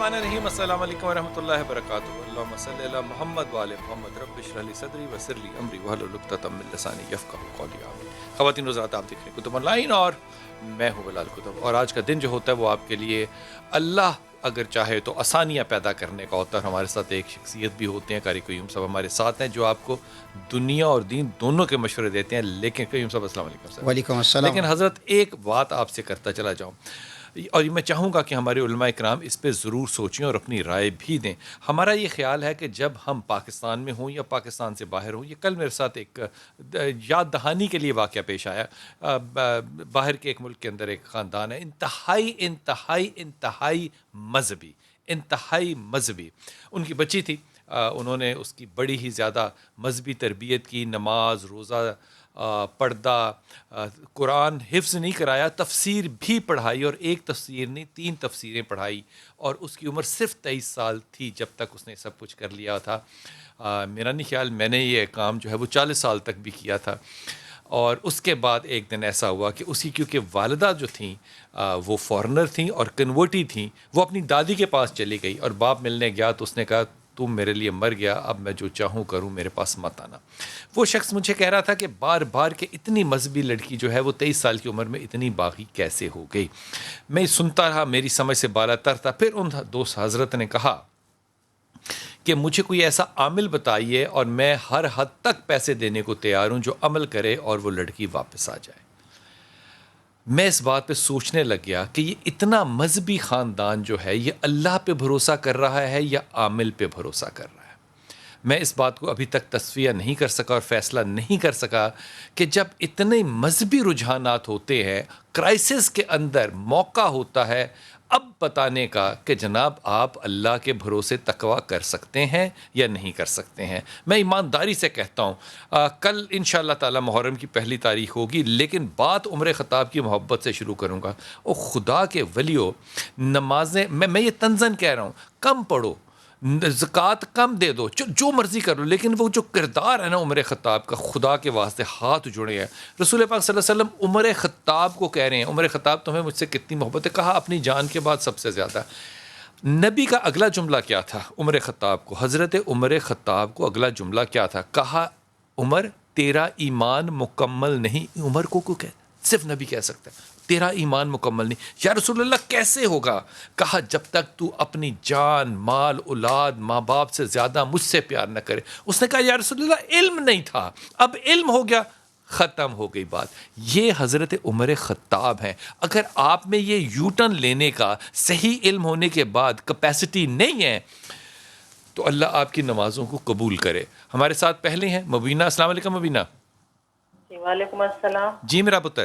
الرحمن الرحیم السلام علیکم ورحمۃ اللہ وبرکاتہ اللہم صلی علی محمد وعلی محمد رب اشرح لی صدری ویسر لی امری واحلل عقدۃ من لسانی یفقہوا قولی آمین۔ خواتین و حضرات، آپ دیکھ رہے ہیں کتب آن لائن اور میں ہوں بلال کتب، اور آج کا دن جو ہوتا ہے وہ آپ کے لیے اللہ اگر چاہے تو آسانیاں پیدا کرنے کا ہوتا ہے۔ ہمارے ساتھ ایک شخصیت بھی ہوتے ہیں، قاری قیوم صاحب ہمارے ساتھ ہیں جو آپ کو دنیا اور دین دونوں کے مشورے دیتے ہیں۔ لیکن قیوم صاحب السلام علیکم صاحب۔ وعلیکم السلام۔ لیکن حضرت ایک بات آپ سے کرتا چلا جاؤں، اور میں چاہوں گا کہ ہمارے علماء اکرام اس پہ ضرور سوچیں اور اپنی رائے بھی دیں۔ ہمارا یہ خیال ہے کہ جب ہم پاکستان میں ہوں یا پاکستان سے باہر ہوں، یہ کل میرے ساتھ ایک یاد دہانی کے لیے واقعہ پیش آیا۔ باہر کے ایک ملک کے اندر ایک خاندان ہے، انتہائی مذہبی ان کی بچی تھی، انہوں نے اس کی بڑی ہی زیادہ مذہبی تربیت کی، نماز روزہ پردہ، قرآن حفظ نہیں کرایا، تفسیر بھی پڑھائی، اور ایک تفسیر نہیں 3 تفسیریں پڑھائی، اور اس کی عمر صرف 23 سال تھی جب تک اس نے سب کچھ کر لیا تھا۔ میرا نہیں خیال میں نے یہ کام جو ہے وہ 40 سال تک بھی کیا تھا۔ اور اس کے بعد ایک دن ایسا ہوا کہ اسی کیونکہ والدہ جو تھیں وہ فارنر تھیں اور کنورٹی تھیں، وہ اپنی دادی کے پاس چلی گئی اور باپ ملنے گیا تو اس نے کہا تم میرے لیے مر گیا، اب میں جو چاہوں کروں، میرے پاس مت آنا۔ وہ شخص مجھے کہہ رہا تھا کہ بار بار کہ اتنی مذہبی لڑکی جو ہے وہ 23 سال کی عمر میں اتنی باغی کیسے ہو گئی۔ میں سنتا رہا، میری سمجھ سے بالا تر تھا۔ پھر ان دوست حضرت نے کہا کہ مجھے کوئی ایسا عامل بتائیے اور میں ہر حد تک پیسے دینے کو تیار ہوں جو عمل کرے اور وہ لڑکی واپس آ جائے۔ میں اس بات پہ سوچنے لگ گیا کہ یہ اتنا مذہبی خاندان جو ہے یہ اللہ پہ بھروسہ کر رہا ہے یا عامل پہ بھروسہ کر رہا ہے۔ میں اس بات کو ابھی تک تصفیہ نہیں کر سکا اور فیصلہ نہیں کر سکا کہ جب اتنے مذہبی رجحانات ہوتے ہیں، کرائسس کے اندر موقع ہوتا ہے اب بتانے کا کہ جناب آپ اللہ کے بھروسے تقویٰ کر سکتے ہیں یا نہیں کر سکتے ہیں۔ میں ایمانداری سے کہتا ہوں، کل انشاءاللہ تعالی محرم کی پہلی تاریخ ہوگی، لیکن بات عمر خطاب کی محبت سے شروع کروں گا۔ او خدا کے ولیو، نمازیں میں یہ طنزاً کہہ رہا ہوں، کم پڑھو، زکوٰۃ کم دے دو، جو مرضی کر لو، لیکن وہ جو کردار ہے نا عمر خطاب کا، خدا کے واسطے ہاتھ جڑے ہیں۔ رسول پاک صلی اللہ علیہ وسلم عمر خطاب کو کہہ رہے ہیں، عمر خطاب تمہیں مجھ سے کتنی محبت ہے، کہا اپنی جان کے بعد سب سے زیادہ۔ نبی کا اگلا جملہ کیا تھا عمر خطاب کو؟ حضرت عمر خطاب کو اگلا جملہ کیا تھا؟ کہا عمر تیرا ایمان مکمل نہیں۔ عمر کو کہ صرف نبی کہہ سکتا ہے تیرا ایمان مکمل نہیں۔ یا رسول اللہ کیسے ہوگا؟ کہا جب تک تو اپنی جان، مال، اولاد، ماں باپ سے زیادہ مجھ سے پیار نہ کرے۔ اس نے کہا یا رسول اللہ علم نہیں تھا، اب علم ہو گیا، ختم ہو گئی بات۔ یہ حضرت عمر خطاب ہیں۔ اگر آپ میں یہ یو ٹرن لینے کا صحیح علم ہونے کے بعد کیپیسٹی نہیں ہے تو اللہ آپ کی نمازوں کو قبول کرے۔ ہمارے ساتھ پہلے ہیں مبینہ۔ السلام علیکم مبینہ۔ جی وعلیکم السلام۔ جی میرا پتر۔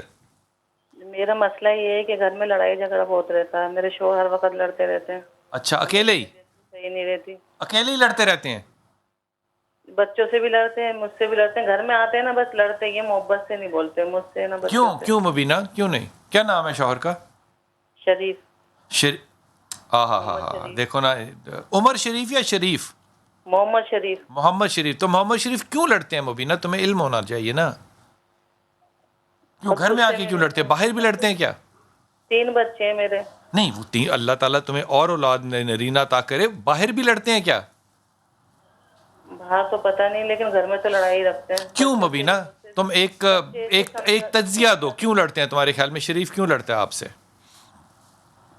میرا مسئلہ یہ ہے کہ گھر میں لڑائی جھگڑا بہت رہتا ہے، میرے شوہر ہر وقت لڑتے رہتے ہیں۔ اچھا، اکیلے ہی؟ صحیح نہیں رہتی، اکیلے ہی لڑتے رہتے ہیں؟ بچوں سے بھی لڑتے ہیں، مجھ سے بھی لڑتے ہیں، گھر میں آتے ہیں نا بس لڑتے ہی ہیں، محبت سے نہیں بولتے مجھ سے نا بچوں سے۔ کیوں مبینہ، کیوں نہیں؟ کیا نام ہے شوہر کا؟ شریف۔ ہاں دیکھو نا، عمر شریف یا شریف؟ محمد شریف۔ محمد شریف۔ تو محمد شریف کیوں لڑتے ہیں مبینہ؟ تمہیں علم ہونا چاہیے نا، کیوں گھر میں آ کے کیوں لڑتے ہیں؟ باہر بھی لڑتے ہیں کیا؟ 3 بچے ہیں میرے۔ نہیں، وہ 3 اللہ تعالیٰ تمہیں اور اولاد نرینہ عطا کرے، باہر بھی لڑتے ہیں کیا؟ باہر تو پتہ نہیں، لیکن گھر میں تو لڑائی رکھتے ہیں۔ کیوں مبینہ؟ تم ایک تجزیہ دو، کیوں لڑتے ہیں تمہارے خیال میں؟ شریف کیوں لڑتا ہے آپ سے؟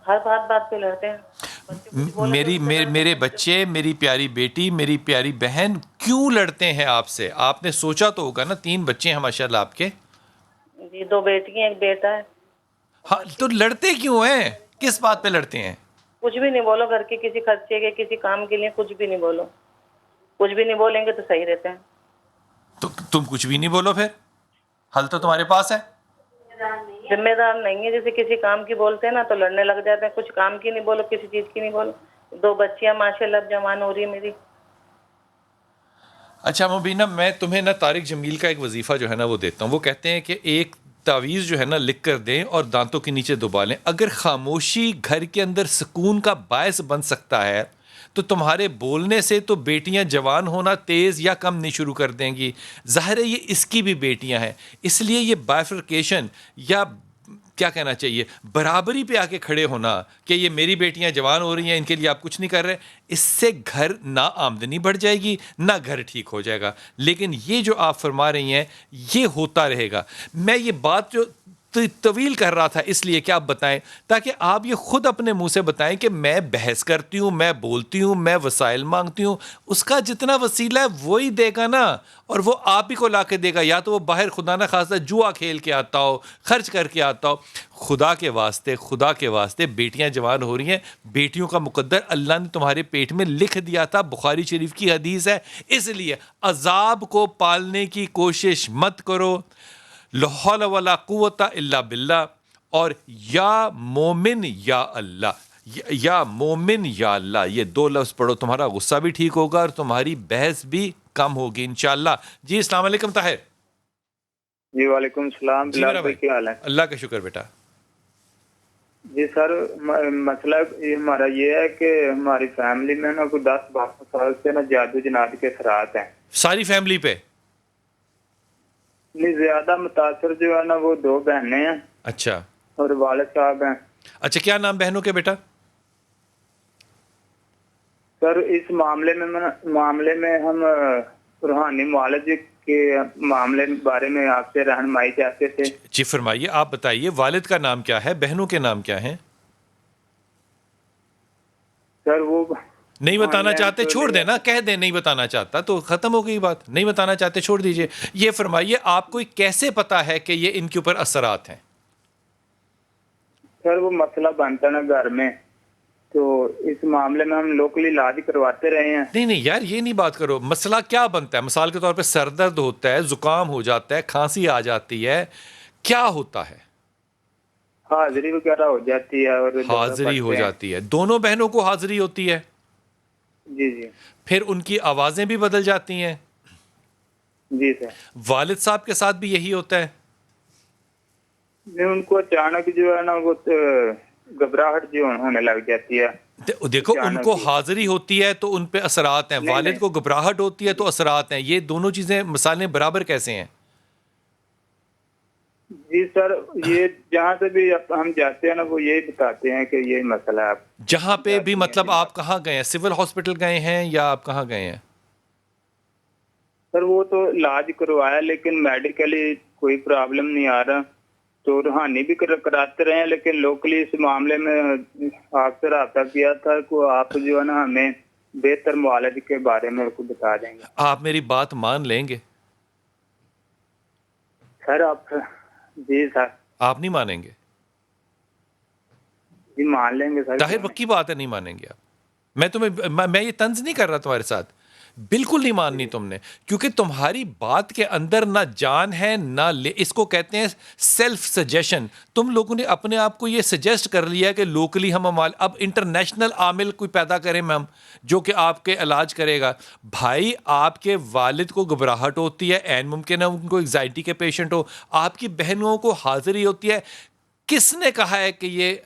ہر بات پہ لڑتے ہیں۔ میرے بچے، میری پیاری بیٹی، میری پیاری بہن کیوں لڑتے ہیں آپ سے؟ آپ نے سوچا تو ہوگا نا، 3 بچے ہیں ماشاء اللہ آپ کے۔ جی 2 بیٹی ہیں، 1 بیٹا ہے۔ ہاں تو لڑتے کیوں ہیں؟ کس بات پہ لڑتے ہیں؟ کچھ بھی نہیں بولو، گھر کے کسی خرچے کے، کسی کام کے لیے کچھ بھی نہیں بولو، کچھ بھی نہیں بولیں گے تو صحیح رہتے ہیں۔ تو تم کچھ بھی نہیں بولو، پھر حل تو تمہارے پاس ہے۔ ذمہ دار نہیں ہے، جیسے کسی کام کی بولتے ہیں نا تو لڑنے لگ جاتے ہیں، کچھ کام کی نہیں بولو، کسی چیز کی نہیں بولو۔ 2 بچیاں ماشاء اللہ اب جوان ہو رہی ہے میری۔ اچھا مبینہ، میں تمہیں نا طارق جمیل کا ایک وظیفہ جو ہے نا وہ دیتا ہوں۔ وہ کہتے ہیں کہ ایک تعویذ جو ہے نا لکھ کر دیں اور دانتوں کے نیچے دبا لیں، اگر خاموشی گھر کے اندر سکون کا باعث بن سکتا ہے تو تمہارے بولنے سے تو بیٹیاں جوان ہونا تیز یا کم نہیں شروع کر دیں گی۔ ظاہر ہے یہ اس کی بھی بیٹیاں ہیں، اس لیے یہ بائفرکیشن یا کیا کہنا چاہیے, برابری پہ آ کے کھڑے ہونا کہ یہ میری بیٹیاں جوان ہو رہی ہیں, ان کے لیے آپ کچھ نہیں کر رہے, اس سے گھر نہ آمدنی بڑھ جائے گی نہ گھر ٹھیک ہو جائے گا. لیکن یہ جو آپ فرما رہی ہیں یہ ہوتا رہے گا. میں یہ بات جو طویل کر رہا تھا اس لیے کہ آپ بتائیں, تاکہ آپ یہ خود اپنے منہ سے بتائیں کہ میں بحث کرتی ہوں, میں بولتی ہوں, میں وسائل مانگتی ہوں, اس کا جتنا وسیلہ ہے وہی دے گا نا, اور وہ آپ ہی کو لا کے دے گا. یا تو وہ باہر خدا نہ خواستہ جوا کھیل کے آتا ہو, خرچ کر کے آتا ہو. خدا کے واسطے بیٹیاں جوان ہو رہی ہیں, بیٹیوں کا مقدر اللہ نے تمہارے پیٹ میں لکھ دیا تھا, بخاری شریف کی حدیث ہے. اس لیے عذاب کو پالنے کی کوشش مت کرو. لا حول ولا قوت الا باللہ. اور یا مومن یا اللہ, یا مومن یا اللہ, یہ 2 لفظ پڑھو, تمہارا غصہ بھی ٹھیک ہوگا اور تمہاری بحث بھی کم ہوگی انشاءاللہ. جی السلام علیکم طاہر. جی وعلیکم السلام. جی میرا بلال بھائی کیا حال ہے؟ اللہ کا شکر بیٹا. جی سر, مسئلہ ہمارا یہ ہے کہ ہماری فیملی میں نا کوئی 10-12 سال سے نا جادو جنات کے اثرات ہیں. ساری فیملی پہ؟ نہیں, زیادہ متاثر جو ہے نا وہ 2 بہنیں ہیں. اچھا اور والد صاحب ہیں. اچھا, کیا نام بہنوں کے بیٹا؟ سر اس معاملے میں ہم روحانی معالج کے معاملے بارے میں آپ سے رہنمائی چاہتے تھے. جی فرمائیے, آپ بتائیے والد کا نام کیا ہے, بہنوں کے نام کیا ہیں؟ سر وہ نہیں بتانا چاہتے چھوڑ دینا, کہہ دیں نہیں بتانا چاہتا تو ختم ہو گئی بات. نہیں بتانا چاہتے چھوڑ دیجئے. یہ فرمائیے آپ کو کیسے پتا ہے کہ یہ ان کے اوپر اثرات ہیں؟ سر وہ مسئلہ بنتا نا گھر میں, تو اس معاملے میں ہم لوکلی علاج کرواتے رہے ہیں. نہیں یار, یہ نہیں بات کرو. مسئلہ کیا بنتا ہے؟ مثال کے طور پہ سر درد ہوتا ہے, زکام ہو جاتا ہے, کھانسی آ جاتی ہے, کیا ہوتا ہے؟ حاضری وغیرہ ہو جاتی ہے اور حاضری ہو جاتی ہے. دونوں بہنوں کو حاضری ہوتی ہے؟ جی جی پھر ان کی آوازیں بھی بدل جاتی ہیں؟ جی سر. والد صاحب کے ساتھ بھی یہی ہوتا ہے؟ ان کو اچانک جو ہے نا وہ گھبراہٹ جو ہونے لگ جاتی ہے. دیکھو, ان کو حاضری ہوتی ہے تو ان پہ اثرات ہیں, والد کو گھبراہٹ ہوتی ہے تو اثرات ہیں. یہ دونوں چیزیں مثالیں برابر کیسے ہیں؟ جی سر, یہ جہاں سے بھی ہم جاتے ہیں نا وہ یہی بتاتے ہیں کہ یہ مسئلہ ہے. جہاں پہ بھی مطلب آپ کہاں گئے ہیں؟ سول ہاسپٹل گئے ہیں یا آپ کہاں گئے ہیں؟ سر وہ تو علاج کروایا لیکن میڈیکلی کوئی پرابلم نہیں آ رہا, تو روحانی بھی کراتے رہے ہیں, لیکن لوکلی اس معاملے میں آپ سے رابطہ کیا تھا کہ آپ جو ہے نا ہمیں بہتر معالج کے بارے میں کو بتا دیں گے. آپ میری بات مان لیں گے؟ سر آپ جی سر. آپ نہیں مانیں گے؟ جی مان لیں گے سر. ظاہر پکی بات ہے, نہیں مانیں گے آپ. میں یہ طنز نہیں کر رہا تمہارے ساتھ, بالکل نہیں ماننی تم نے, کیونکہ تمہاری بات کے اندر نہ جان ہے نہ اس کو کہتے ہیں سیلف سجیشن. تم لوگوں نے اپنے آپ کو یہ سجیسٹ کر لیا کہ لوکلی ہم اب انٹرنیشنل عامل کوئی پیدا کریں ہم جو کہ آپ کے علاج کرے گا. بھائی آپ کے والد کو گھبراہٹ ہوتی ہے, عین ممکن ہے ان کو انگزائٹی کے پیشنٹ ہو, آپ کی بہنوں کو حاضری ہوتی ہے. کس نے کہا ہے کہ یہ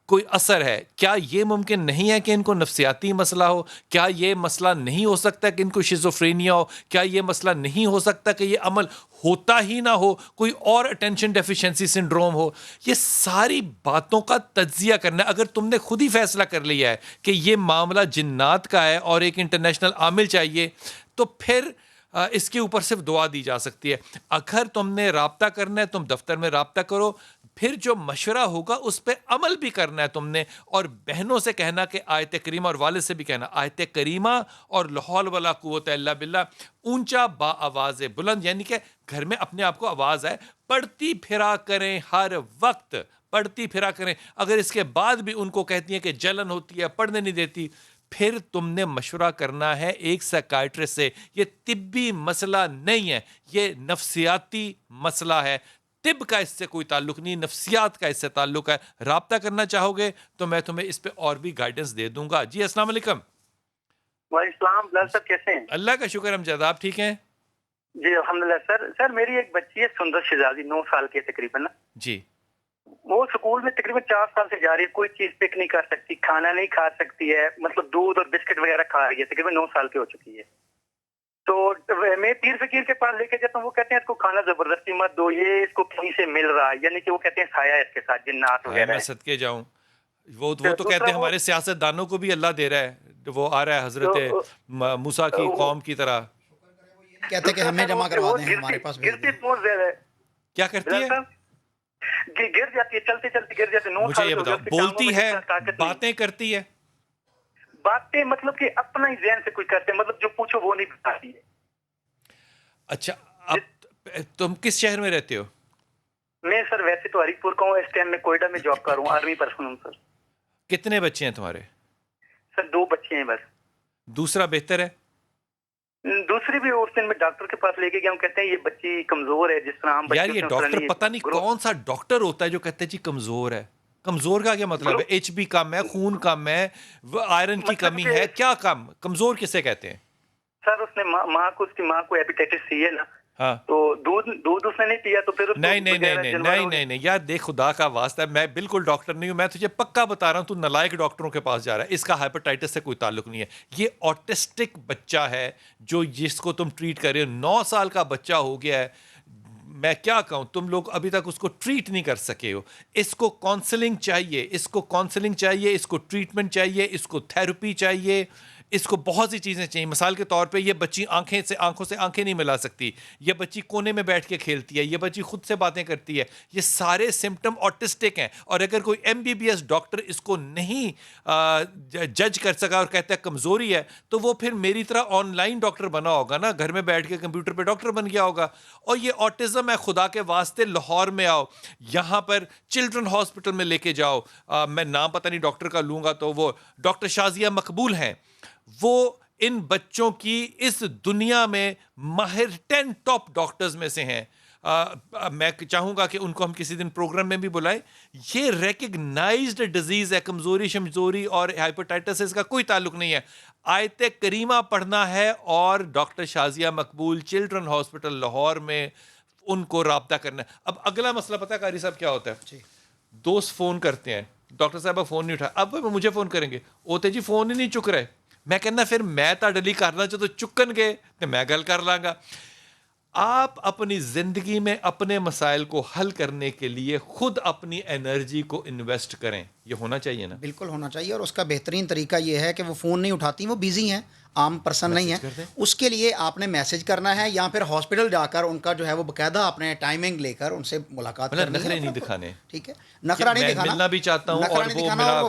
کوئی اثر ہے؟ کیا یہ ممکن نہیں ہے کہ ان کو نفسیاتی مسئلہ ہو؟ کیا یہ مسئلہ نہیں ہو سکتا کہ ان کو شیزوفرینیا ہو؟ کیا یہ مسئلہ نہیں ہو سکتا کہ یہ عمل ہوتا ہی نہ ہو, کوئی اور اٹینشن ڈیفیشنسی سنڈروم ہو؟ یہ ساری باتوں کا تجزیہ کرنا. اگر تم نے خود ہی فیصلہ کر لیا ہے کہ یہ معاملہ جنات کا ہے اور ایک انٹرنیشنل عامل چاہیے, تو پھر اس کے اوپر صرف دعا دی جا سکتی ہے. اگر تم نے رابطہ کرنا ہے تم دفتر میں رابطہ کرو, پھر جو مشورہ ہوگا اس پہ عمل بھی کرنا ہے تم نے. اور بہنوں سے کہنا کہ آیت کریمہ, اور والد سے بھی کہنا آیت کریمہ اور لا حول ولا قوت الا باللہ اونچا با آواز بلند, یعنی کہ گھر میں اپنے آپ کو آواز ہے, پڑھتی پھرا کریں, ہر وقت پڑھتی پھرا کریں. اگر اس کے بعد بھی ان کو کہتی ہیں کہ جلن ہوتی ہے, پڑھنے نہیں دیتی, پھر تم نے مشورہ کرنا ہے ایک سائیکائٹرسٹ سے. یہ طبی مسئلہ نہیں ہے, یہ نفسیاتی مسئلہ ہے. طب کا اس سے کوئی تعلق نہیں, نفسیات کا اس سے تعلق ہے. رابطہ کرنا چاہو گے تو میں تمہیں اس پہ اور بھی گائیڈنس دے دوں گا. جی السلام علیکم. وعلیکم السلام. بلال صاحب کیسے ہیں؟ اللہ کا شکر امجد, آپ ٹھیک ہیں؟ جی الحمدللہ. سر میری ایک بچی ہے سندر شہزادی, 9 سال کی ہے تقریباً. جی. وہ اسکول میں تقریباً 4 سال سے جا رہی ہے, کوئی چیز پک نہیں کر سکتی, کھانا نہیں کھا سکتی ہے, مطلب دودھ اور بسکٹ وغیرہ کھا رہی ہے, تقریباً 9 سال کی ہو چکی ہے. تو میں پیر فقیر کے پاس لے کے جاتا ہوں, وہ کہتے ہیں اس کو کھانا زبردستی مت دو, یہ اس کو کہیں سے مل رہا ہے, یعنی کہ وہ کہتے ہیں سایہ اس کے ساتھ جنات وغیرہ. میں صدقے جاؤں, وہ تو کہتے ہیں ہمارے سیاست دانوں کو بھی اللہ دے رہا ہے, وہ آ رہا ہے حضرت موسیٰ کی قوم کی طرح. کہتے کہ ہمیں جمع کروا دیں, ہمارے پاس بھیج دیں. بہت زیادہ ہے. کیا کرتی ہے؟ گر جاتی ہے, چلتے چلتے گر جاتے. مجھے یہ بتاؤ, بولتی ہے, باتیں کرتی ہے؟ باتیں مطلب کہ اپنا ہی ذہن سے کچھ کرتے ہیں, مطلب جو پوچھو وہ نہیں بتاتی ہے. اچھا, اب تم کس شہر میں رہتے ہو؟ میں سر ویسے تو ہری پور کا ہوں, اس ٹائم میں کوئٹہ میں جاب کر رہا ہوں, آرمی پرسن ہوں سر. کتنے بچے ہیں تمہارے؟ سر 2 بچے ہیں بس. دوسرا بہتر ہے؟ دوسری بھی اس دن میں ڈاکٹر کے پاس لے کے گیا ہوں, کہتے ہیں یہ بچی کمزور ہے, جس طرح ہم یار یہ ڈاکٹر پتہ نہیں کون سا ڈاکٹر ہوتا ہے جو کہتے ہیں جی کمزور ہے. کمزور کا کیا مطلب ہے؟ ایچ بی کم ہے, خون کم ہے, آئرن کی کمی ہے, کیا کم؟ کمزور کسے کہتے ہیں؟ سر اس نے اس کی ماں کو ہیپیٹائٹس سی ہے نا, ہاں, تو دودھ اس نے نہیں پیا, تو پھر نہیں یار دیکھ, خدا کا واسطہ ہے, میں بالکل ڈاکٹر نہیں ہوں, میں تجھے پکا بتا رہا ہوں, تو نالائق ڈاکٹروں کے پاس جا رہا ہے. اس کا ہیپیٹائٹس سے کوئی تعلق نہیں ہے. یہ آٹسٹک بچہ ہے جو جس کو تم ٹریٹ کر رہے ہو. 9 سال کا بچہ ہو گیا ہے. میں کیا کہوں, تم لوگ ابھی تک اس کو ٹریٹ نہیں کر سکے ہو. اس کو کاؤنسلنگ چاہیے, اس کو ٹریٹمنٹ چاہیے, اس کو تھیراپی چاہیے, اس کو بہت سی چیزیں چاہیے. مثال کے طور پہ یہ بچی آنکھوں سے آنکھیں نہیں ملا سکتی, یہ بچی کونے میں بیٹھ کے کھیلتی ہے, یہ بچی خود سے باتیں کرتی ہے. یہ سارے سمٹم آٹسٹک ہیں, اور اگر کوئی MBBS ڈاکٹر اس کو نہیں جج کر سکا اور کہتا ہے کمزوری ہے, تو وہ پھر میری طرح آن لائن ڈاکٹر بنا ہوگا نا, گھر میں بیٹھ کے کمپیوٹر پہ ڈاکٹر بن گیا ہوگا. اور یہ آٹزم ہے, خدا کے واسطے لاہور میں آؤ, یہاں پر چلڈرن ہاسپٹل میں لے کے جاؤ. میں نام پتہ نہیں ڈاکٹر کا لوں گا, تو وہ ڈاکٹر شازیہ مقبول ہیں, وہ ان بچوں کی اس دنیا میں ماہر 10 ٹاپ ڈاکٹرز میں سے ہیں. میں چاہوں گا کہ ان کو ہم کسی دن پروگرام میں بھی بلائیں. یہ ریکگنائزڈ ڈیزیز ہے, کمزوری شمزوری اور ہیپیٹائٹس, اس کا کوئی تعلق نہیں ہے. آیت کریمہ پڑھنا ہے اور ڈاکٹر شازیہ مقبول چلڈرن ہاسپٹل لاہور میں ان کو رابطہ کرنا ہے. اب اگلا مسئلہ پتہ ہے قاری صاحب کیا ہوتا ہے؟ دوست فون کرتے ہیں, ڈاکٹر صاحبہ فون نہیں اٹھا, اب مجھے فون کریں گے, اوتے جی فون ہی نہیں چک رہے. میں کہنا پھر میں تاڈلی کرنا چاہتا چکن گے تو میں گل کر لاں گا. آپ اپنی زندگی میں اپنے مسائل کو حل کرنے کے لیے خود اپنی انرجی کو انویسٹ کریں. یہ ہونا چاہیے نا؟ بالکل ہونا چاہیے, اور اس کا بہترین طریقہ یہ ہے کہ وہ فون نہیں اٹھاتی, وہ بیزی ہیں, عام پرسن نہیں ہے. اس کے لیے آپ نے میسج کرنا ہے, یا پھر ہاسپٹل جا کر ان کا جو ہے وہ باقاعدہ اپنے ٹائمنگ لے کر ان سے ملاقات کرنی ہے. نخرے نہیں دکھانے, ٹھیک ہے, نخرہ نہیں دکھانا, ملنا بھی چاہتا ہوں, اور وہ میرا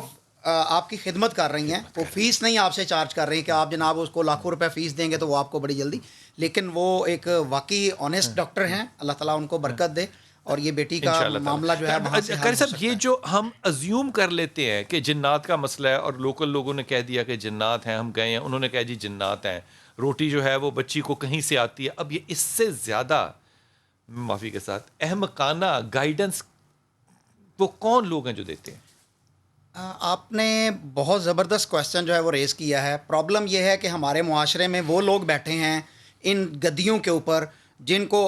آپ کی خدمت کر رہی ہیں, وہ فیس نہیں آپ سے چارج کر رہی ہیں کہ آپ جناب اس کو لاکھوں روپے فیس دیں گے تو وہ آپ کو بڑی جلدی, لیکن وہ ایک واقعی آنیسٹ ڈاکٹر ہیں, اللہ تعالیٰ ان کو برکت دے, اور یہ بیٹی کا معاملہ جو ہے وہاں سے قاری صاحب, یہ جو ہم ازیوم کر لیتے ہیں کہ جنات کا مسئلہ ہے, اور لوکل لوگوں نے کہہ دیا کہ جنات ہیں, ہم گئے ہیں, انہوں نے کہا جی جنات ہیں, روٹی جو ہے وہ بچی کو کہیں سے آتی ہے. اب یہ اس سے زیادہ معافی کے ساتھ احمقانہ گائیڈنس وہ کون لوگ ہیں جو دیتے ہیں؟ آپ نے بہت زبردست کویسچن جو ہے وہ ریز کیا ہے. پرابلم یہ ہے کہ ہمارے معاشرے میں وہ لوگ بیٹھے ہیں ان گدیوں کے اوپر جن کو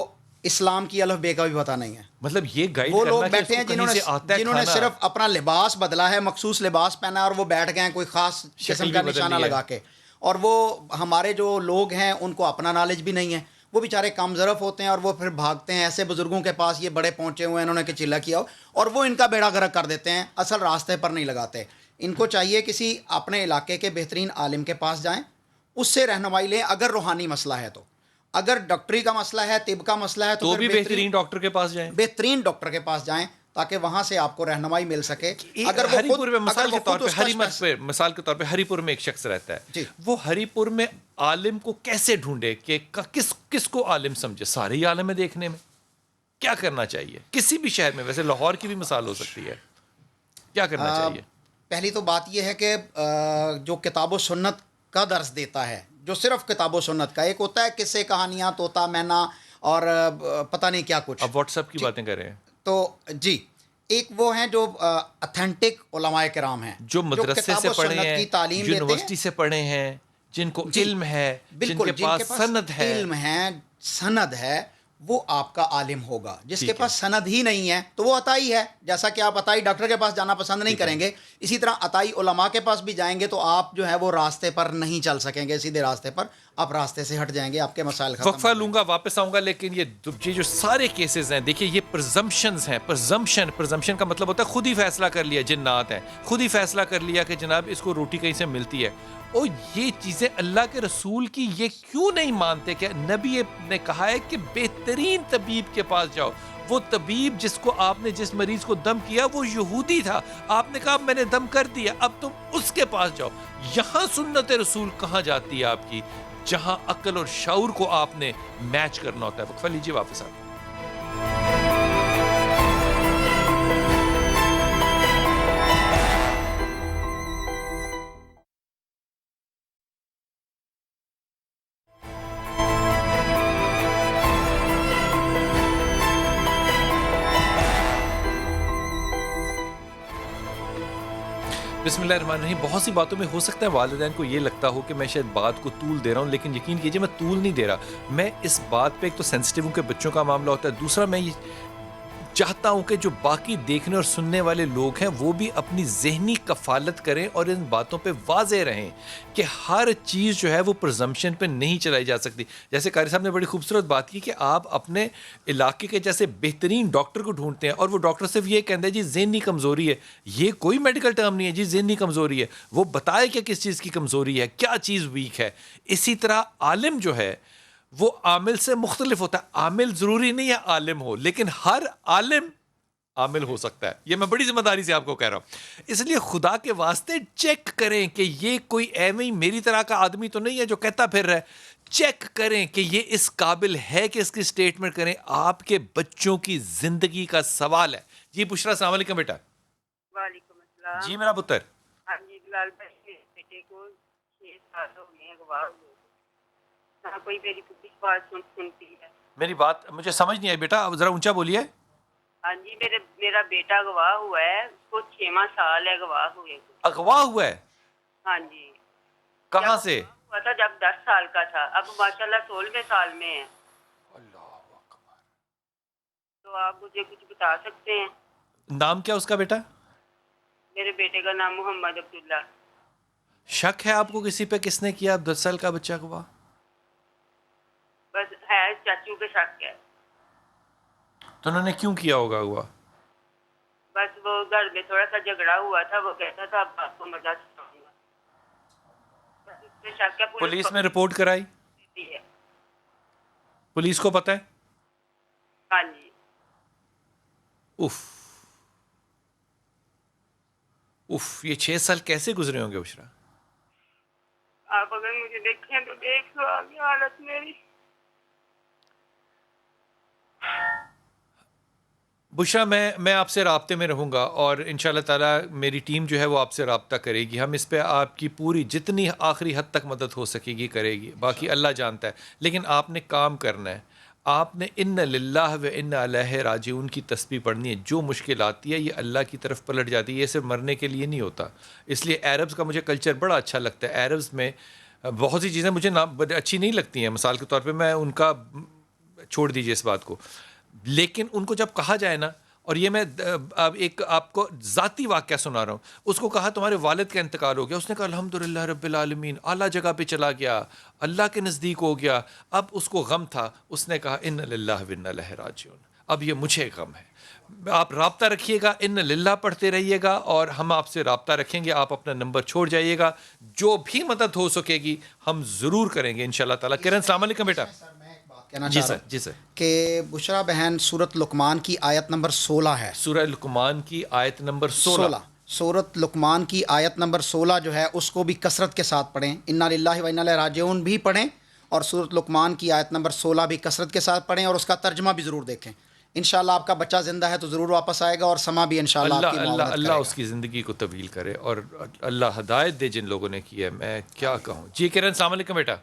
اسلام کی الف بے کا بھی پتہ نہیں ہے. مطلب یہ گائیڈ وہ لوگ کرنا بیٹھے ہیں جنہوں نے صرف اپنا لباس بدلا ہے, مخصوص لباس پہنا ہے, اور وہ بیٹھ گئے ہیں کوئی خاص قسم کا نشانہ لگا کے, اور وہ ہمارے جو لوگ ہیں ان کو اپنا نالج بھی نہیں ہے. وہ بیچارے کم ظرف ہوتے ہیں, اور وہ پھر بھاگتے ہیں ایسے بزرگوں کے پاس, یہ بڑے پہنچے ہوئے ہیں, انہوں نے کہ چلا کیا ہو, اور وہ ان کا بیڑا غرق کر دیتے ہیں, اصل راستے پر نہیں لگاتے. ان کو چاہیے کسی اپنے علاقے کے بہترین عالم کے پاس جائیں, اس سے رہنمائی لیں. اگر روحانی مسئلہ ہے تو, اگر ڈاکٹری کا مسئلہ ہے, طب کا مسئلہ ہے, تو بھی بہترین ڈاکٹر کے پاس جائیں, بہترین ڈاکٹر کے پاس جائیں, تاکہ وہاں سے آپ کو رہنمائی مل سکے. اگر ہری پور میں مثال کے طور پہ ہری پور میں ایک شخص رہتا ہے, وہ ہری پور میں عالم کو کیسے ڈھونڈے, کہ کس کو عالم سمجھے؟ سارے ہی عالم ہے دیکھنے میں. کیا کرنا چاہیے کسی بھی شہر میں؟ ویسے لاہور کی بھی مثال ہو سکتی ہے, کیا کرنا چاہیے؟ پہلی تو بات یہ ہے کہ جو کتاب و سنت کا درس دیتا ہے, جو صرف کتاب و سنت کا, ایک ہوتا ہے قصے کہانیاں, طوطا مینا اور پتہ نہیں کیا کچھ. اب واٹس ایپ کی باتیں کر رہے ہیں تو جی, ایک وہ ہیں جو اتھینٹک علماء کرام ہیں, جو مدرسے سے پڑھے ہیں, یونیورسٹی سے پڑھے ہیں, جن کو علم ہے, جن کے پاس سند ہے, علم ہے, سند ہے, وہ آپ کا عالم ہوگا. جس کے پاس سند ہی نہیں ہے تو وہ عطائی ہے. جیسا کہ آپ عطائی ڈاکٹر کے پاس جانا پسند نہیں کریں گے, اسی طرح عطائی علماء کے پاس بھی جائیں گے تو آپ جو ہے وہ راستے پر نہیں چل سکیں گے, سیدھے راستے پر آپ راستے سے ہٹ جائیں گے, آپ کے مسائل ختم. وقفہ لوں گا, واپس آؤں گا. لیکن یہ جو سارے کیسز ہیں, دیکھیے یہ پرزمپشنز ہیں. پرزمپشن کا مطلب ہوتا ہے خود ہی فیصلہ کر لیا, جنات ہیں, خود ہی فیصلہ کر لیا کہ جناب اس کو روٹی کہیں سے ملتی ہے. اور یہ چیزیں اللہ کے رسول کی یہ کیوں نہیں مانتے کہ نبی نے کہا ہے کہ بہترین طبیب کے پاس جاؤ. وہ طبیب جس کو آپ نے جس مریض کو دم کیا وہ یہودی تھا, آپ نے کہا میں نے دم کر دیا, اب تم اس کے پاس جاؤ. یہاں سنت رسول کہاں جاتی ہے آپ کی, جہاں عقل اور شعور کو آپ نے میچ کرنا ہوتا ہے. وقفہ لیجیے, واپس آتے ہیں. بسم اللہ الرحمن الرحیم. بہت سی باتوں میں ہو سکتا ہے والدین کو یہ لگتا ہو کہ میں شاید بات کو طول دے رہا ہوں, لیکن یقین کیجئے میں طول نہیں دے رہا. میں اس بات پہ ایک تو سینسٹیو ہوں کہ بچوں کا معاملہ ہوتا ہے, دوسرا میں یہ چاہتا ہوں کہ جو باقی دیکھنے اور سننے والے لوگ ہیں وہ بھی اپنی ذہنی کفالت کریں اور ان باتوں پہ واضح رہیں کہ ہر چیز جو ہے وہ پرزمپشن پہ نہیں چلائی جا سکتی. جیسے قاری صاحب نے بڑی خوبصورت بات کی کہ آپ اپنے علاقے کے جیسے بہترین ڈاکٹر کو ڈھونڈتے ہیں اور وہ ڈاکٹر صرف یہ کہتا ہے جی ذہنی کمزوری ہے. یہ کوئی میڈیکل ٹرم نہیں ہے جی ذہنی کمزوری ہے. وہ بتائے کہ کس چیز کی کمزوری ہے, کیا چیز ویک ہے. اسی طرح عالم جو ہے وہ عامل سے مختلف ہوتا ہے. عامل ضروری نہیں ہے عالم ہو, لیکن ہر عالم عامل ہو سکتا ہے. یہ میں بڑی ذمہ داری سے آپ کو کہہ رہا ہوں. اس لیے خدا کے واسطے چیک کریں کہ یہ کوئی ایویں ہی میری طرح کا آدمی تو نہیں ہے جو کہتا پھر رہا ہے. چیک کریں کہ یہ اس قابل ہے کہ اس کی سٹیٹمنٹ کریں. آپ کے بچوں کی زندگی کا سوال ہے. جی بشرا, السلام علیکم بیٹا. وعلیکم السلام. جی میرا پتر. ہاں جی, بلال بھائی کے بیٹے کو 6 سال ہو گئے ہیں گواہ ہوئے. نہ کوئی میری کسی بات سنتی ہے. میری بات مجھے سمجھ نہیں آئی بیٹا, ذرا اونچا بولیے. ہاں جی, میرا بیٹا گواہ ہوا ہے, اس کو 6واں سال ہے گواہ ہوئے. اغوا ہوا ہے؟ ہاں جی. کہاں سے ہوا تھا جب 10 سال کا تھا, اب ماشاءاللہ 16ویں سال میں ہے. اللہ اکبر. تو آپ مجھے کچھ بتا سکتے ہیں؟ نام کیا اس کا بیٹا؟ میرے بیٹے کا نام محمد عبداللہ. شک ہے آپ کو کسی پہ, کس نے کیا 10 سال کا بچہ گواہ؟ بس ہے, چاچو کے شک ہے. تو انہوں نے کیوں کیا ہوگا ہوا؟ بس وہ گھر میں تھوڑا سا جھگڑا ہوا تھا, وہ کہتا تھا اب آپ کو مزہ سکھاؤں گا. بس اس پہ شک ہے. پولیس میں رپورٹ کرائی؟ ہے. پولیس کو پتہ ہے؟ ہاں جی. اف یہ 6 سال کیسے گزرے ہوں گے بشرا؟ آپ اگر مجھے دیکھیں تو دیکھ لو آگے حالت میری. بشرا میں آپ سے رابطے میں رہوں گا اور انشاءاللہ تعالیٰ میری ٹیم جو ہے وہ آپ سے رابطہ کرے گی. ہم اس پہ آپ کی پوری جتنی آخری حد تک مدد ہو سکے گی کرے گی, باقی اللہ جانتا ہے. لیکن آپ نے کام کرنا ہے. آپ نے ان للہ و ان الیہ راجعون کی تسبیح پڑھنی ہے. جو مشکل آتی ہے یہ اللہ کی طرف پلٹ جاتی ہے, یہ صرف مرنے کے لیے نہیں ہوتا. اس لیے عربز کا مجھے کلچر بڑا اچھا لگتا ہے. عربز میں بہت سی چیزیں مجھے اچھی نہیں لگتی ہیں, مثال کے طور پہ میں ان کا چھوڑ دیجئے اس بات کو, لیکن ان کو جب کہا جائے نا, اور یہ میں ایک آپ کو ذاتی واقعہ سنا رہا ہوں. اس کو کہا تمہارے والد کا انتقال ہو گیا, اس نے کہا الحمدللہ رب العالمین, اعلیٰ جگہ پہ چلا گیا, اللہ کے نزدیک ہو گیا. اب اس کو غم تھا, اس نے کہا ان للہ و انا الیہ راجعون, اب یہ مجھے غم ہے. آپ رابطہ رکھیے گا, ان للہ پڑھتے رہیے گا اور ہم آپ سے رابطہ رکھیں گے. آپ اپنا نمبر چھوڑ جائیے گا, جو بھی مدد ہو سکے گی ہم ضرور کریں گے انشاءاللہ تعالیٰ. کرن السلام علیکم بیٹا. جی سر, جی سر. کہ بشرا بہن سورۃ لقمان کی آیت نمبر 16 ہے. سورہ لقمان کی آیت نمبر 16. سورۃ لقمان کی آیت نمبر 16 جو ہے اس کو بھی کثرت کے ساتھ پڑھیں. انا للہ و انا الیہ راجعون بھی پڑھیں اور سورۃ لقمان کی آیت نمبر 16 بھی کثرت کے ساتھ پڑھیں, اور اس کا ترجمہ بھی ضرور دیکھیں. انشاءاللہ آپ کا بچہ زندہ ہے تو ضرور واپس آئے گا, اور سما بھی انشاءاللہ آپ کی معاونت کرے گا. اللہ اس کی زندگی کو طویل کرے اور اللہ ہدایت دے جن لوگوں نے کی ہے. میں کیا کہوں. جی کرن السلام علیکم بیٹا.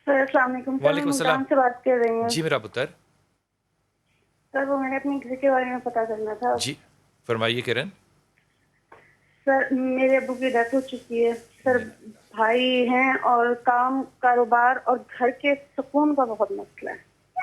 سر السلام علیکم. وعلیکم السلام. سے بات کر رہی ہوں. جی میرا پتر. سر وہ میں نے اپنے گھر کے بارے میں پتا کرنا تھا. جی فرمائیے کرن. سر میرے ابو کی ڈیتھ ہو چکی ہے سر. بھائی ہیں اور کام کاروبار اور گھر کے سکون کا بہت مسئلہ ہے.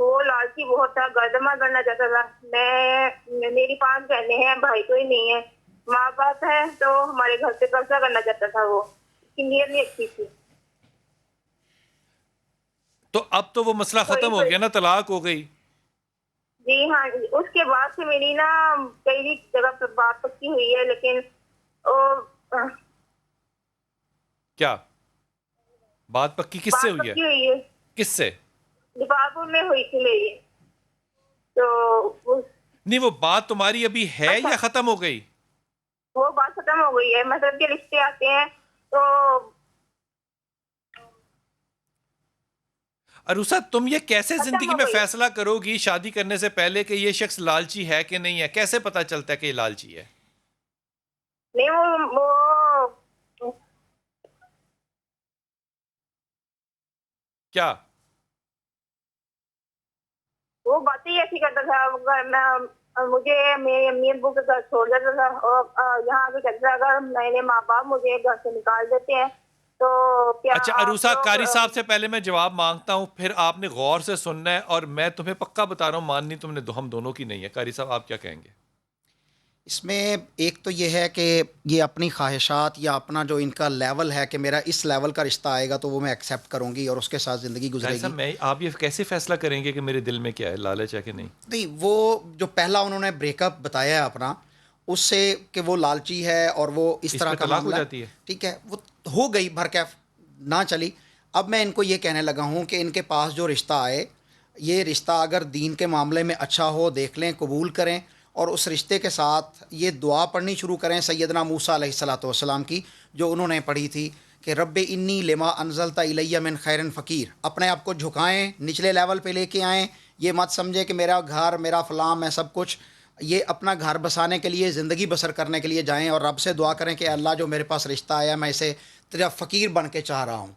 وہ لالچی بہت تھا, گردما کرنا چاہتا تھا. میری 5 بہنیں ہیں, بھائی کوئی نہیں ہے, ماں باپ ہے, تو ہمارے گھر سے قبضہ کرنا چاہتا تھا. وہ اس کی نیت نہیں اچھی تھی. تو اب تو وہ مسئلہ ختم ہو گیا نا, طلاق ہو گئی. جی ہاں, اس کے بعد سے میری نا کئی جگہ پہ بات پکی ہوئی ہے, لیکن کیا بات پکی کس سے ہوئی ہے؟ کس سے؟ لفافوں میں ہوئی تھی میری. تو نہیں, وہ بات تمہاری ابھی ہے یا ختم ہو گئی؟ وہ بات ختم ہو گئی ہے. مطلب کے رشتے آتے ہیں تو عروسہ, تم یہ کیسے زندگی میں فیصلہ کرو گی شادی کرنے سے پہلے کہ یہ شخص لالچی ہے کہ نہیں ہے؟ کیسے پتا چلتا ہے کہ یہ لالچی ہے؟ نہیں, وہ کیا وہ باتیں ایسی کرتا تھا. مجھے میری امی ابو کے گھر چھوڑ دیتا تھا, اور یہاں بھی کہتا تھا اگر میرے ماں باپ مجھے گھر سے نکال دیتے ہیں تو کیا. اچھا عروسہ, قاری صاحب سے پہلے میں جواب مانگتا ہوں, پھر آپ نے غور سے سننا ہے, اور میں تمہیں پکا بتا رہا ہوں ماننی تم نے ہم دونوں کی نہیں ہے. قاری صاحب آپ کیا کہیں گے؟ اس میں ایک تو یہ ہے کہ یہ اپنی خواہشات یا اپنا جو ان کا لیول ہے کہ میرا اس لیول کا رشتہ آئے گا تو وہ میں ایکسیپٹ کروں گی اور اس کے ساتھ زندگی گزرے گی. آپ یہ کیسے فیصلہ کریں گے کہ میرے دل میں کیا ہے, لالچ ہے کہ نہیں؟ نہیں, وہ جو پہلا انہوں نے بریک اپ بتایا ہے اپنا, اس سے کہ وہ لالچی ہے اور وہ اس طرح کا طلاق ہو معاملہ جاتی ہے. ٹھیک ہے, وہ ہو گئی, بھر کے نہ چلی. اب میں ان کو یہ کہنے لگا ہوں کہ ان کے پاس جو رشتہ آئے, یہ رشتہ اگر دین کے معاملے میں اچھا ہو, دیکھ لیں, قبول کریں, اور اس رشتے کے ساتھ یہ دعا پڑھنی شروع کریں سیدنا موسیٰ علیہ الصلوۃ والسلام کی, جو انہوں نے پڑھی تھی کہ رب انی لما انزلت الی من خیر فقیر. اپنے آپ کو جھکائیں, نچلے لیول پہ لے کے آئیں. یہ مت سمجھے کہ میرا گھر, میرا فلاں, میں سب کچھ. یہ اپنا گھر بسانے کے لیے, زندگی بسر کرنے کے لیے جائیں, اور رب سے دعا کریں کہ اللہ جو میرے پاس رشتہ آیا میں اسے تیرا فقیر بن کے چاہ رہا ہوں.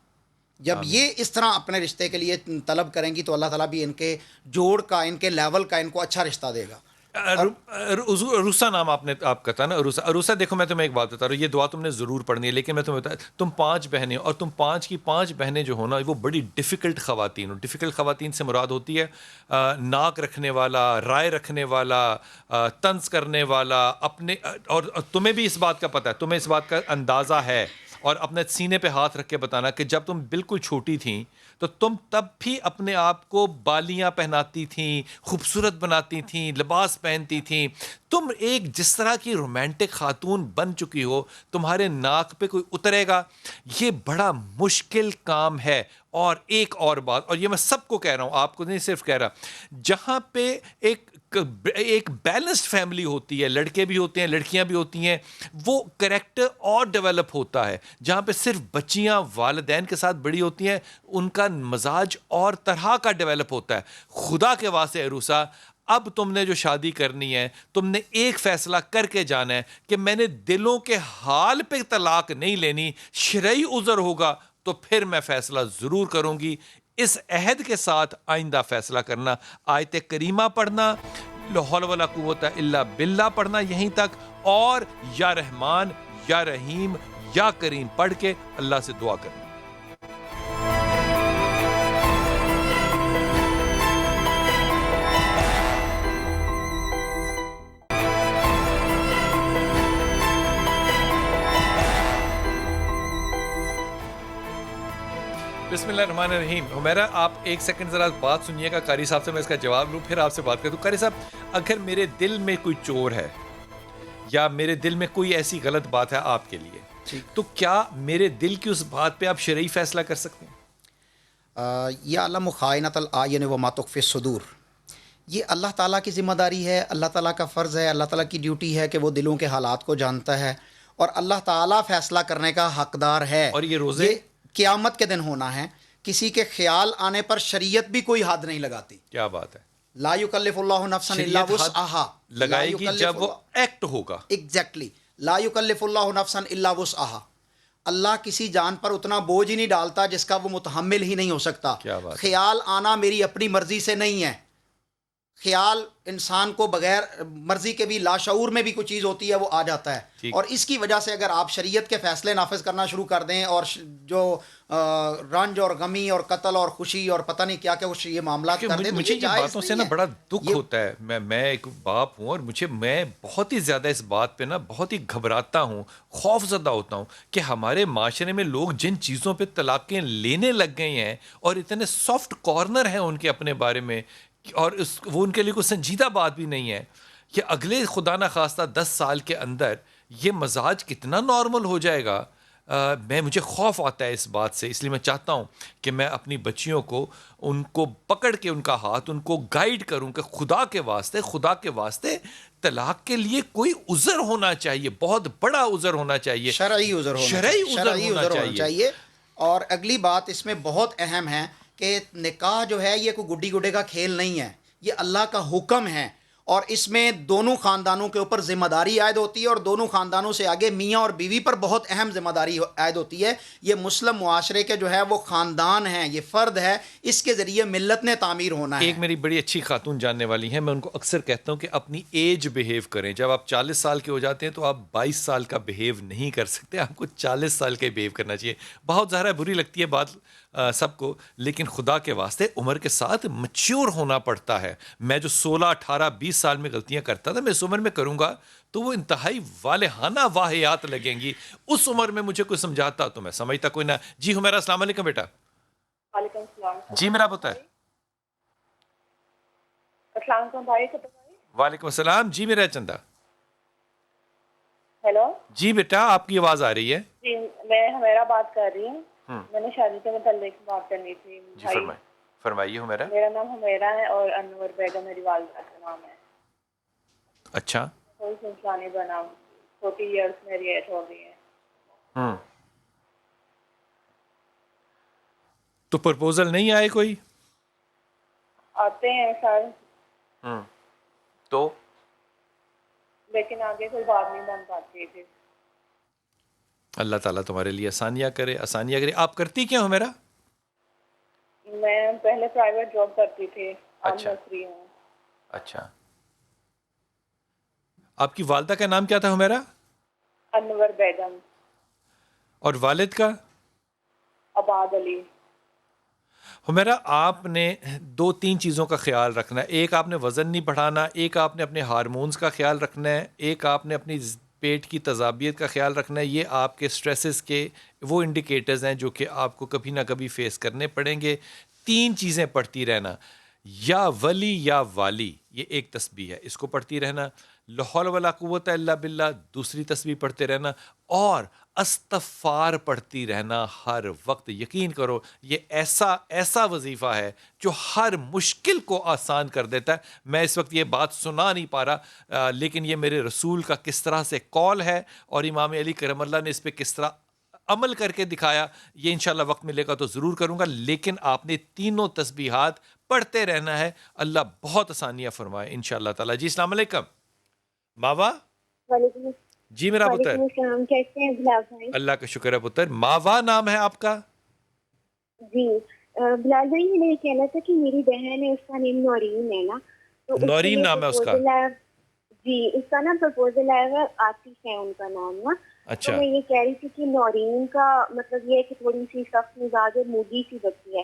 جب یہ اس طرح اپنے رشتے کے لیے طلب کریں گی تو اللہ تعالیٰ بھی ان کے جوڑ کا, ان کے لیول کا, ان کو اچھا رشتہ دے گا. عروسہ نام آپ کا تھا نا. عروسہ دیکھو, میں تمہیں ایک بات بتا رہا ہوں, یہ دعا تم نے ضرور پڑھنی ہے, لیکن میں تمہیں بتا, تم 5 بہنیں, اور تم 5 کی 5 بہنیں جو ہو نا, وہ بڑی ڈیفیکلٹ خواتین ہو. ڈیفیکلٹ خواتین سے مراد ہوتی ہے ناک رکھنے والا, رائے رکھنے والا, طنز کرنے والا, اپنے, اور تمہیں بھی اس بات کا پتہ ہے, تمہیں اس بات کا اندازہ ہے, اور اپنے سینے پہ ہاتھ رکھ کے بتانا کہ جب تم بالکل چھوٹی تھیں تو تم تب بھی اپنے آپ کو بالیاں پہناتی تھیں, خوبصورت بناتی تھیں, لباس پہنتی تھیں. تم ایک جس طرح کی رومانٹک خاتون بن چکی ہو, تمہارے ناک پہ کوئی اترے گا, یہ بڑا مشکل کام ہے. اور ایک اور بات, اور یہ میں سب کو کہہ رہا ہوں, آپ کو نہیں صرف کہہ رہا, جہاں پہ ایک بیلنسڈ فیملی ہوتی ہے, لڑکے بھی ہوتے ہیں, لڑکیاں بھی ہوتی ہیں, وہ کریکٹر اور ڈیولپ ہوتا ہے. جہاں پہ صرف بچیاں والدین کے ساتھ بڑی ہوتی ہیں, ان کا مزاج اور طرح کا ڈیولپ ہوتا ہے. خدا کے واسطے عروسہ, اب تم نے جو شادی کرنی ہے, تم نے ایک فیصلہ کر کے جانا ہے کہ میں نے دلوں کے حال پہ طلاق نہیں لینی. شرعی عذر ہوگا تو پھر میں فیصلہ ضرور کروں گی. اس عہد کے ساتھ آئندہ فیصلہ کرنا, آیت کریمہ پڑھنا, لا حول ولا قوت الا باللہ پڑھنا یہیں تک, اور یا رحمان یا رحیم یا کریم پڑھ کے اللہ سے دعا کرنا. بسم اللہ الرحمن الرحیم. حمیرہ, آپ ایک سیکنڈ ذرا بات سنیے گا, قاری صاحب سے میں اس کا جواب لوں, پھر آپ سے بات کروں. قاری صاحب, اگر میرے دل میں کوئی چور ہے یا میرے دل میں کوئی ایسی غلط بات ہے آپ کے لیے, تو کیا میرے دل کی اس بات پہ آپ شرعی فیصلہ کر سکتے ہیں؟ یا علم خائنۃ الاعین وما تخفی الصدور, یہ اللہ تعالیٰ کی ذمہ داری ہے, اللہ تعالیٰ کا فرض ہے, اللہ تعالیٰ کی ڈیوٹی ہے کہ وہ دلوں کے حالات کو جانتا ہے, اور اللہ تعالیٰ فیصلہ کرنے کا حقدار ہے. اور یہ روزے قیامت کے دن ہونا ہے. کسی کے خیال آنے پر شریعت بھی کوئی حد نہیں لگاتی. کیا بات ہے. لا یکلف اللہ نفسا الا وسعہا, لگائے گی جب وہ ایکٹ ہوگا. ایگزیکٹلی, لا یکلف اللہ نفسا الا وسعہا. اللہ کسی جان پر اتنا بوجھ ہی نہیں ڈالتا جس کا وہ متحمل ہی نہیں ہو سکتا. کیا بات. خیال آنا میری اپنی مرضی سے نہیں ہے, خیال انسان کو بغیر مرضی کے بھی لاشعور میں بھی کوئی چیز ہوتی ہے وہ آ جاتا ہے, اور اس کی وجہ سے اگر آپ شریعت کے فیصلے نافذ کرنا شروع کر دیں اور جو رنج اور غمی اور قتل اور خوشی اور پتہ نہیں کیا کیا کچھ یہ معاملات کر دیں, مجھے یہ باتوں سے نا بڑا دکھ ہوتا ہے. میں ایک باپ ہوں اور میں بہت ہی زیادہ اس بات پہ نا بہت ہی گھبراتا ہوں, خوف زدہ ہوتا ہوں کہ ہمارے معاشرے میں لوگ جن چیزوں پہ طلاقیں لینے لگ گئے ہیں اور اتنے سافٹ کارنر ہیں ان کے اپنے بارے میں, اور وہ ان کے لیے کوئی سنجیدہ بات بھی نہیں ہے کہ اگلے خدا نہ خواستہ 10 سال کے اندر یہ مزاج کتنا نارمل ہو جائے گا. مجھے خوف آتا ہے اس بات سے, اس لیے میں چاہتا ہوں کہ میں اپنی بچیوں کو ان کو پکڑ کے ان کا ہاتھ ان کو گائیڈ کروں کہ خدا کے واسطے طلاق کے لیے کوئی عذر ہونا چاہیے, بہت بڑا عذر ہونا چاہیے, شرعی عذر ہونا چاہیے. اور اگلی بات اس میں بہت اہم ہے کہ نکاح جو ہے یہ کوئی گڈی گڈے کا کھیل نہیں ہے, یہ اللہ کا حکم ہے, اور اس میں دونوں خاندانوں کے اوپر ذمہ داری عائد ہوتی ہے, اور دونوں خاندانوں سے آگے میاں اور بیوی پر بہت اہم ذمہ داری عائد ہوتی ہے. یہ مسلم معاشرے کے جو ہے وہ خاندان ہیں, یہ فرد ہے, اس کے ذریعے ملت نے تعمیر ہونا ہے. ایک میری بڑی اچھی خاتون جاننے والی ہیں, میں ان کو اکثر کہتا ہوں کہ اپنی ایج بہیو کریں. جب آپ 40 سال کے ہو جاتے ہیں تو آپ 22 سال کا بہیو نہیں کر سکتے, آپ کو 40 سال کا بہیو کرنا چاہیے. بہت ظاہر ہے بری لگتی ہے بات سب کو, لیکن خدا کے واسطے عمر کے ساتھ میچور ہونا پڑتا ہے. میں جو 16, 18, 20 سال میں غلطیاں کرتا تھا, میں اس عمر میں کروں گا تو وہ انتہائی والہانہ واہیات لگیں گی. اس عمر میں مجھے کوئی سمجھاتا تو میں سمجھتا کوئی نہ. جی ہمیرا السلام علیکم بیٹا. وعلیکم السلام. جی میرا پتہ ہے. السلام علیکم بھائی. وعلیکم السلام. جی میرا چندہ. ہیلو. جی بیٹا آپ کی آواز آ رہی ہے. جی میں ہمیرا بات کر رہی ہوں. میں نے شادی کے متعلق بات کرنی تھی. جی فرمائیے ہمیرا. میرا نام ہمیرا ہے اور انور بیگم میری والدہ کا نام ہے. اچھا. کوئی سلسلہ نہیں بنا, 40 ایئرس میری ایج ہو گئی ہے. تو پرپوزل نہیں آئے کوئی؟ آتے ہیں سر. تو لیکن آگے کوئی بات نہیں بن پاتی تھی. اللہ تعالیٰ تمہارے لیے آسانیاں کرے. آپ کرتی کیا ہو میرا؟ میں پہلے پرائیویٹ جاب کرتی تھی. نوکری ہوں. اچھا. آپ کی والدہ کا نام کیا تھا ہمیرا؟ انور بیگم. اور والد کا؟ عباد علی. ہمیرا آپ نے 2-3 چیزوں کا خیال رکھنا ہے. ایک آپ نے وزن نہیں بڑھانا, ایک آپ نے اپنے ہارمونز کا خیال رکھنا ہے, ایک آپ نے اپنی پیٹ کی تضابیت کا خیال رکھنا ہے. یہ آپ کے سٹریسز کے وہ انڈیکیٹرز ہیں جو کہ آپ کو کبھی نہ کبھی فیس کرنے پڑیں گے. 3 چیزیں پڑھتی رہنا, یا ولی یا والی, یہ ایک تسبیح ہے, اس کو پڑھتی رہنا. لا حول ولا قوت الا باللہ دوسری تسبیح پڑھتے رہنا, اور استغفار پڑھتی رہنا ہر وقت. یقین کرو یہ ایسا وظیفہ ہے جو ہر مشکل کو آسان کر دیتا ہے. میں اس وقت یہ بات سنا نہیں پا رہا, لیکن یہ میرے رسول کا کس طرح سے قول ہے اور امام علی کرم اللہ نے اس پہ کس طرح عمل کر کے دکھایا, یہ انشاءاللہ وقت ملے گا تو ضرور کروں گا. لیکن آپ نے تینوں تسبیحات پڑھتے رہنا ہے. اللہ بہت آسانیاں فرمائے انشاءاللہ تعالی. جی السلام علیکم. ماوا. وعلیکم. جی میرا پتر. السلام. کیسے ہیں بلال بھائی؟ اللہ کا شکر ہے پتر. ماوا نام ہے آپ کا؟ جی بلال بھائی میں نے یہ کہنا تھا کہ میری بہن ہے, اس کا نام نورین ہے نا. نورین نام ہے اس کا؟ جی اس کا نا پرپوزل آیا ہوا, عاطف ہے ان کا نام نا. اچھا. تو میں یہ کہہ رہی تھی کہ نورین کا مطلب یہ ہے کہ تھوڑی سی سخت مزاج اور مودی سی بچی ہے,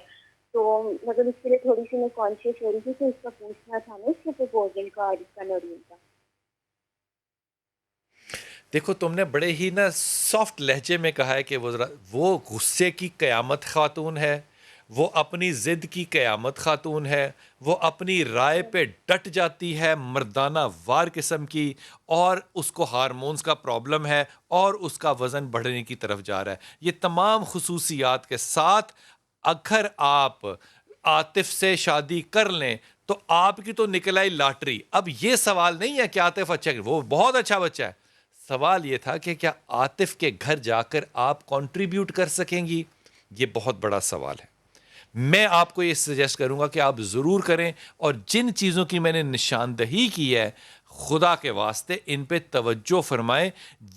تو مطلب اس کے لیے تھوڑی سی میں کانشیس ہو رہی تھی, تو اس کا پوچھنا تھا نا اس کے پرپوزل کا اور اس کا نورین کا. دیکھو تم نے بڑے ہی نا سافٹ لہجے میں کہا ہے کہ وہ غصے کی قیامت خاتون ہے, وہ اپنی ضد کی قیامت خاتون ہے, وہ اپنی رائے پہ ڈٹ جاتی ہے, مردانہ وار قسم کی, اور اس کو ہارمونز کا پرابلم ہے اور اس کا وزن بڑھنے کی طرف جا رہا ہے. یہ تمام خصوصیات کے ساتھ اگر آپ عاطف سے شادی کر لیں تو آپ کی تو نکل آئی لاٹری. اب یہ سوال نہیں ہے کہ عاطف اچھا, وہ بہت اچھا بچہ ہے. سوال یہ تھا کہ کیا عاطف کے گھر جا کر آپ کنٹریبیوٹ کر سکیں گی؟ یہ بہت بڑا سوال ہے. میں آپ کو یہ سجیسٹ کروں گا کہ آپ ضرور کریں, اور جن چیزوں کی میں نے نشاندہی کی ہے خدا کے واسطے ان پہ توجہ فرمائیں.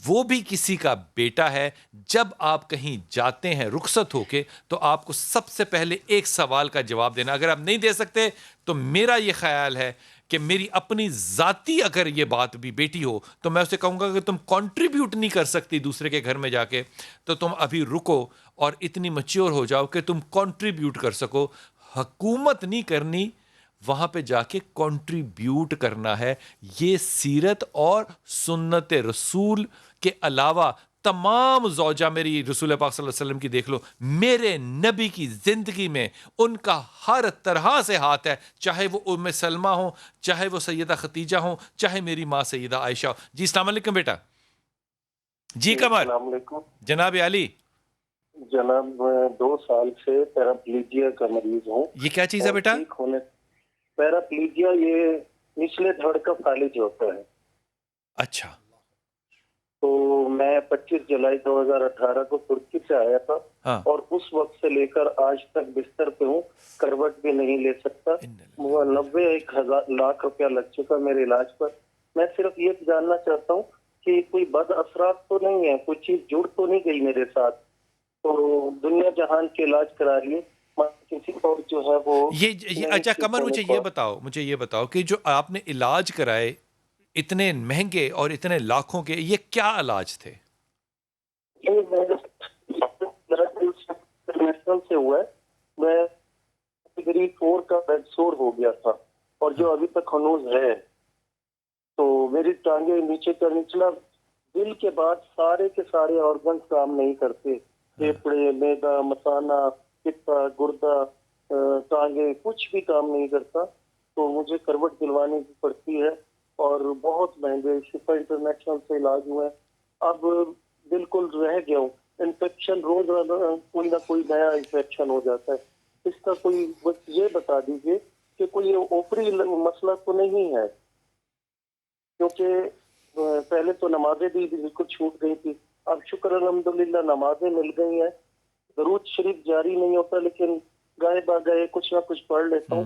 وہ بھی کسی کا بیٹا ہے. جب آپ کہیں جاتے ہیں رخصت ہو کے تو آپ کو سب سے پہلے ایک سوال کا جواب دینا. اگر آپ نہیں دے سکتے تو میرا یہ خیال ہے کہ میری اپنی ذاتی اگر یہ بات بھی بیٹی ہو تو میں اسے کہوں گا کہ تم کنٹریبیوٹ نہیں کر سکتی دوسرے کے گھر میں جا کے, تو تم ابھی رکو اور اتنی میچور ہو جاؤ کہ تم کنٹریبیوٹ کر سکو. حکومت نہیں کرنی, وہاں پہ جا کے کنٹریبیوٹ کرنا ہے. یہ سیرت اور سنت رسول کے علاوہ تمام زوجہ میری رسول پاک صلی اللہ علیہ وسلم کی دیکھ لو, میرے نبی کی زندگی میں ان کا ہر طرح سے ہاتھ ہے, چاہے وہ ام سلمہ ہوں, چاہے وہ سیدہ خدیجہ ہوں, چاہے میری ماں سیدہ عائشہ ہو. جی السلام علیکم بیٹا. جی قمر. السلام علیکم جناب علی. جناب میں 2 سال سے پیراپلیجیا کا مریض ہوں. یہ کیا چیز ہے بیٹا؟ پیراپلیجیا یہ نچلے دھڑ کا فالج ہوتا ہے. اچھا. تو میں 25 جولائی 2018 کو ترکی سے آیا تھا اور اس وقت سے لے کر آج تک بستر پہ ہوں, کروٹ بھی نہیں لے سکتا. 90 لاکھ روپیہ لگ چکا میرے علاج پر. میں صرف یہ جاننا چاہتا ہوں کہ کوئی بد اثرات تو نہیں ہے, کوئی چیز جڑ تو نہیں گئی میرے ساتھ. تو دنیا جہان کے علاج کرا لیے, کسی اور جو ہے وہ یہ اچھا قمر مجھے یہ بتاؤ کہ جو آپ نے علاج کرائے اتنے مہنگے اور اتنے لاکھوں کے, یہ کیا علاج تھے؟ سے ہوا ہے. میں کیٹیگری 4 کا بیڈ سور ہو گیا تھا اور جو ابھی تک ہنوز ہے. تو میری ٹانگیں نیچے کا نچلا دل کے بعد سارے کے سارے آرگنز کام نہیں کرتے. پھیپڑے, میدا, مثانہ, پتا, گردہ, ٹانگیں, کچھ بھی کام نہیں کرتا. تو مجھے کروٹ دلوانی کی پڑتی ہے اور بہت مہنگے شفا انٹرنیشنل سے علاج ہوئے. اب بالکل رہ گیا ہوں. انفیکشن روز کوئی نہ کوئی نیا انفیکشن ہو جاتا ہے. اس کا کوئی یہ بتا دیجیے کہ کوئی اوپری مسئلہ تو نہیں ہے, کیونکہ پہلے تو نمازیں بھی بالکل چھوٹ گئی تھی. اب شکر الحمدللہ نمازیں مل گئی ہیں. درود شریف جاری نہیں ہوتا لیکن گائے باگائے کچھ نہ کچھ پڑھ لیتا ہوں.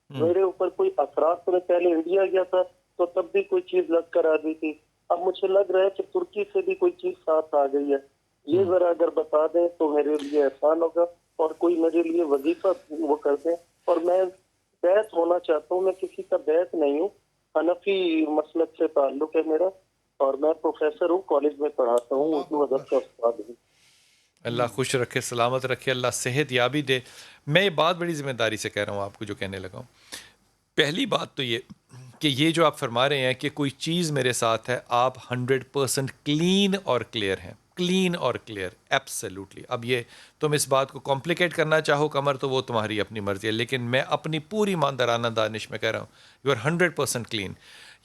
میرے اوپر کوئی اثرات تو نہیں. پہلے انڈیا گیا تھا تو تب بھی کوئی چیز لگ کر آ گئی تھی. اب مجھے لگ رہا ہے کہ ترکی سے بھی کوئی چیز ساتھ آ گئی ہے. یہ ذرا اگر بتا دیں تو میرے لیے آسان ہوگا اور کوئی میرے لیے وظیفہ وہ کر دیں. اور میں بیعت ہونا چاہتا ہوں. میں کسی کا بیعت نہیں ہوں, حنفی مسلک سے تعلق ہے میرا اور میں پروفیسر ہوں, کالج میں پڑھاتا ہوں, اردو ادب کا استاد ہوں. اللہ خوش رکھے, سلامت رکھے, اللہ صحت یابی دے. میں یہ بات بڑی ذمہ داری سے کہہ رہا ہوں آپ کو جو کہنے لگا ہوں. پہلی بات تو یہ کہ یہ جو آپ فرما رہے ہیں کہ کوئی چیز میرے ساتھ ہے, آپ 100% کلین اور کلیئر ہیں, کلین اور کلیئر, ایبسلیوٹلی. اب یہ تم اس بات کو کمپلیکیٹ کرنا چاہو قمر تو وہ تمہاری اپنی مرضی ہے, لیکن میں اپنی پوری ایماندارانہ دانش میں کہہ رہا ہوں یو آر 100% کلین.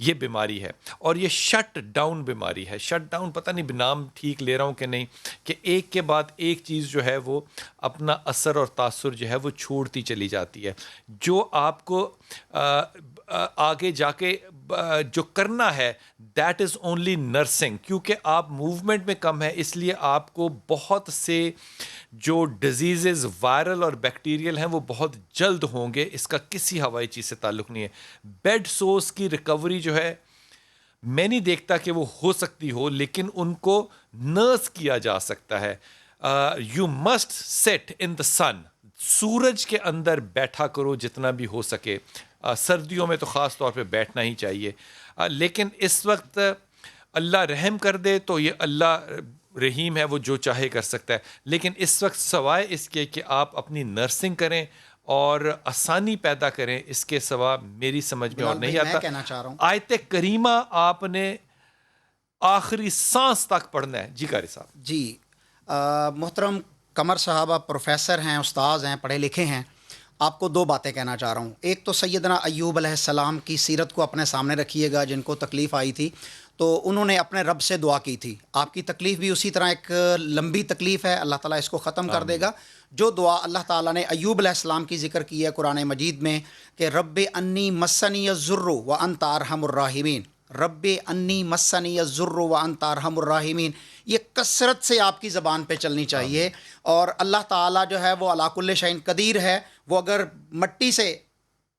یہ بیماری ہے اور یہ شٹ ڈاؤن بیماری ہے. شٹ ڈاؤن پتہ نہیں نام ٹھیک لے رہا ہوں کہ نہیں, کہ ایک کے بعد ایک چیز جو ہے وہ اپنا اثر اور تاثر جو ہے وہ چھوڑتی چلی جاتی ہے. جو آپ کو آگے جا کے جو کرنا ہے دیٹ از اونلی نرسنگ. کیونکہ آپ موومنٹ میں کم ہے اس لیے آپ کو بہت سے جو ڈیزیزز وائرل اور بیکٹیریل ہیں وہ بہت جلد ہوں گے. اس کا کسی ہوائی چیز سے تعلق نہیں ہے. بیڈ سورس کی ریکوری جو ہے میں نہیں دیکھتا کہ وہ ہو سکتی ہو, لیکن ان کو نرس کیا جا سکتا ہے. یو مسٹ سیٹ ان دا سن, سورج کے اندر بیٹھا کرو جتنا بھی ہو سکے. سردیوں میں تو خاص طور پہ بیٹھنا ہی چاہیے. لیکن اس وقت اللہ رحم کر دے تو یہ اللہ رحیم ہے, وہ جو چاہے کر سکتا ہے. لیکن اس وقت سوائے اس کے کہ آپ اپنی نرسنگ کریں اور آسانی پیدا کریں, اس کے سوا میری سمجھ میں اور نہیں آتا. کہنا چاہ رہا ہوں آیت کریمہ آپ نے آخری سانس تک پڑھنا ہے. جی قاری صاحب. جی محترم قمر صاحب, آپ پروفیسر ہیں, استاذ ہیں, پڑھے لکھے ہیں. آپ کو 2 باتیں کہنا چاہ رہا ہوں. ایک تو سیدنا ایوب علیہ السلام کی سیرت کو اپنے سامنے رکھیے گا, جن کو تکلیف آئی تھی تو انہوں نے اپنے رب سے دعا کی تھی. آپ کی تکلیف بھی اسی طرح ایک لمبی تکلیف ہے, اللہ تعالیٰ اس کو ختم کر دے گا. جو دعا اللہ تعالیٰ نے ایوب علیہ السلام کی ذکر کی ہے قرآن مجید میں کہ رب انی مسنی الضر وانت ارحم الراحمین, رب انی مسنی الضر وانت ارحم الراحمین, یہ کثرت سے آپ کی زبان پہ چلنی چاہیے. اور اللہ تعالیٰ جو ہے وہ علی کل شیء قدیر ہے. وہ اگر مٹی سے